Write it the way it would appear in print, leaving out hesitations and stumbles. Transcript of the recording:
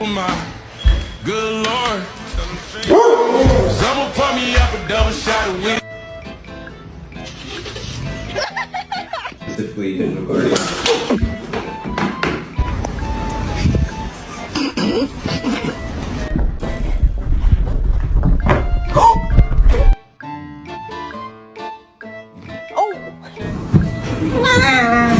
My good Lord. Someone pour me up a double shot of weed. Specifically in recording. Oh!